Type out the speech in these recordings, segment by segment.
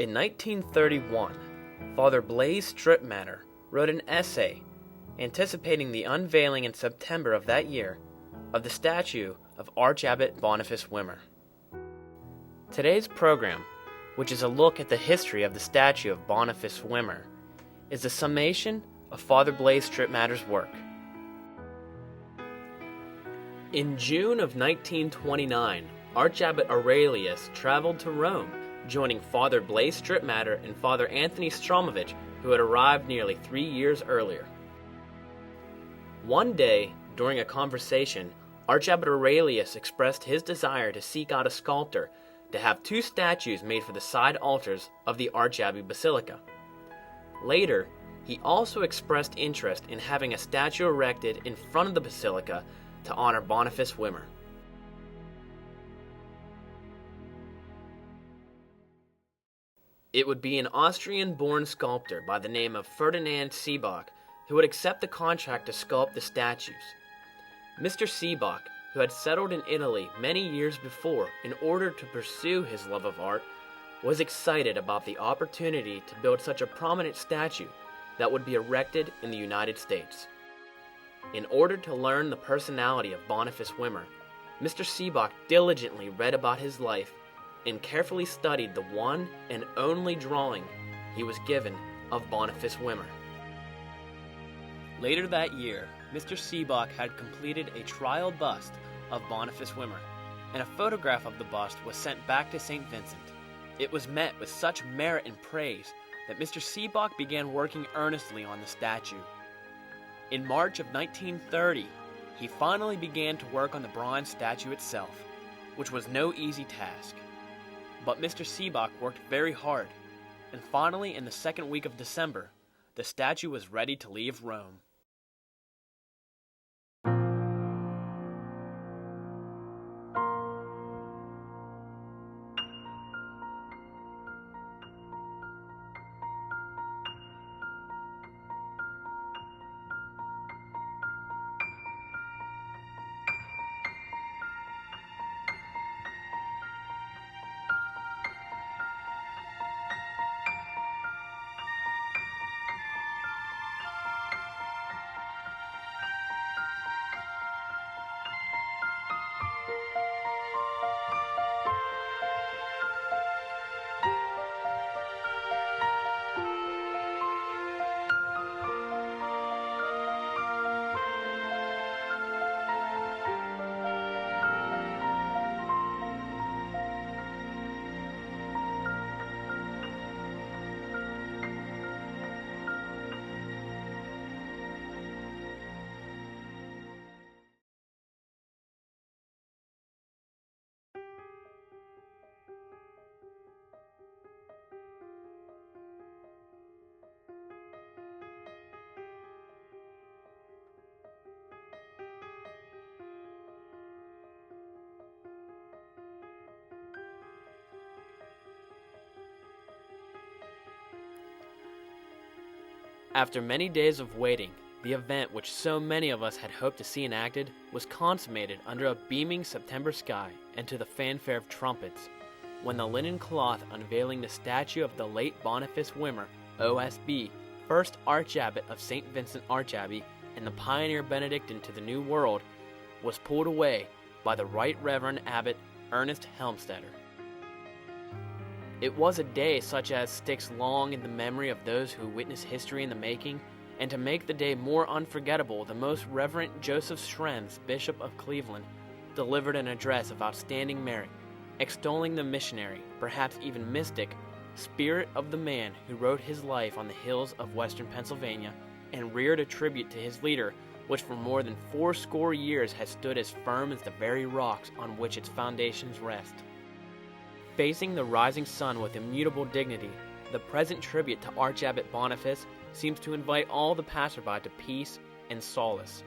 In 1931, Father Blaise Stripmatter wrote an essay anticipating the unveiling in September of that year of the statue of Archabbey Boniface Wimmer. Today's program, which is a look at the history of the statue of Boniface Wimmer, is a summation of Father Blaise Stripmatter's work. In June of 1929, Archabbey Aurelius traveled to Rome, joining Father Blaise Stripmatter and Father Anthony Stromovich, who had arrived nearly 3 years earlier. One day, during a conversation, Archabbey Aurelius expressed his desire to seek out a sculptor to have 2 statues made for the side altars of the Archabbey Basilica. Later, he also expressed interest in having a statue erected in front of the basilica to honor Boniface Wimmer. It would be an Austrian-born sculptor by the name of Ferdinand Seebach who would accept the contract to sculpt the statues. Mr. Seebach, who had settled in Italy many years before in order to pursue his love of art, was excited about the opportunity to build such a prominent statue that would be erected in the United States. In order to learn the personality of Boniface Wimmer, Mr. Seebach diligently read about his life and carefully studied the one and only drawing he was given of Boniface Wimmer. Later that year, Mr. Seebach had completed a trial bust of Boniface Wimmer, and a photograph of the bust was sent back to Saint Vincent. It was met with such merit and praise that Mr. Seebach began working earnestly on the statue. In March of 1930, he finally began to work on the bronze statue itself, which was no easy task. But Mr. Seebach worked very hard, and finally in the second week of December, the statue was ready to leave Rome. After many days of waiting, the event which so many of us had hoped to see enacted was consummated under a beaming September sky and to the fanfare of trumpets, when the linen cloth unveiling the statue of the late Boniface Wimmer, OSB, first Archabbey of Saint Vincent Archabbey and the pioneer Benedictine to the New World, was pulled away by the Right Reverend Abbot Ernest Helmstetter. It was a day such as sticks long in the memory of those who witness history in the making, and to make the day more unforgettable, the Most Reverend Joseph Schrems, Bishop of Cleveland, delivered an address of outstanding merit, extolling the missionary, perhaps even mystic, spirit of the man who wrote his life on the hills of western Pennsylvania and reared a tribute to his leader, which for more than 80 years has stood as firm as the very rocks on which its foundations rest. Facing the rising sun with immutable dignity, the present tribute to Archabbey Boniface seems to invite all the passerby to peace and solace.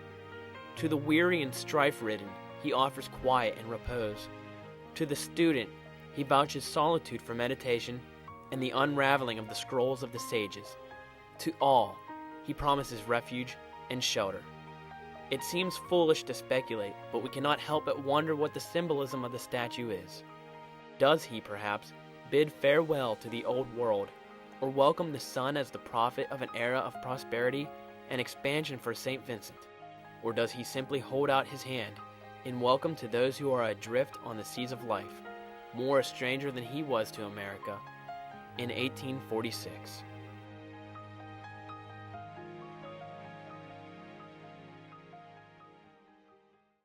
To the weary and strife-ridden, he offers quiet and repose. To the student, he vouches solitude for meditation and the unraveling of the scrolls of the sages. To all, he promises refuge and shelter. It seems foolish to speculate, but we cannot help but wonder what the symbolism of the statue is. Does he, perhaps, bid farewell to the old world, or welcome the sun as the prophet of an era of prosperity and expansion for Saint Vincent? Or does he simply hold out his hand in welcome to those who are adrift on the seas of life, more a stranger than he was to America in 1846?